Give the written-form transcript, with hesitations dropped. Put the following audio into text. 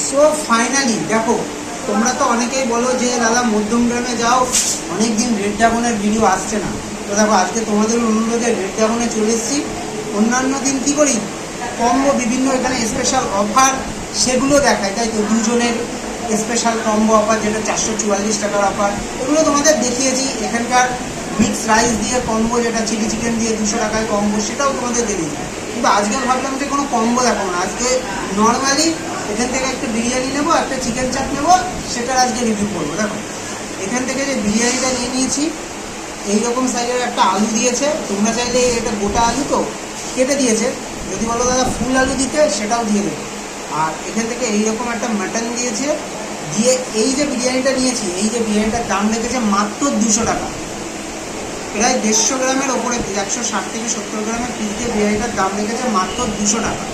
So finally দেখো, তোমরা তো অনেকেই বলো যে দাদা মধ্যমগ্রামে যাও, অনেক দিন রেড ড্রাগনের ভিডিও আসছে না। তো দেখো আজকে তোমাদের অনুরোধে রেড ড্রাগনে চলে এসেছি। অন্যান্য দিন কী করি, কম্বো বিভিন্ন এখানে স্পেশাল অফার সেগুলো দেখায়, তাই তো দুজনের স্পেশাল কম্বো অফার যেটা 444 টাকার অফার, এগুলো তোমাদের দেখিয়েছি। এখানকার মিক্স রাইস দিয়ে কম্বো, যেটা চিলি চিকেন দিয়ে 200 টাকায় কম্বো, সেটাও তোমাদের দেখিয়েছি। কিন্তু আজকে ভাবলাম যে কোনো কম্বো দেখাবো না, আজকে নর্মালি এখান থেকে একটা বিরিয়ানি নেবো, একটা চিকেন চাপ নেবো, সেটার আজকে রিভিউ করবো। দেখো এখান থেকে যে বিরিয়ানিটা নিয়ে নিয়েছি, এইরকম সাইজের একটা আলু দিয়েছে। তোমরা চাইলে এটা গোটা আলু তো কেটে দিয়েছে, যদি বলো দাদা ফুল আলু দিতে সেটাও দিয়ে দেবে। আর এখান থেকে এইরকম একটা মাটন দিয়েছে, দিয়ে এই যে বিরিয়ানিটা নিয়েছি, এই যে বিরিয়ানিটার দাম রেখেছে মাত্র 200 টাকা। প্রায় 150 গ্রামের ওপরে, 160 থেকে 70 গ্রামের পিস দিয়ে বিরিয়ানিটার দাম রেখেছে মাত্র 200 টাকা।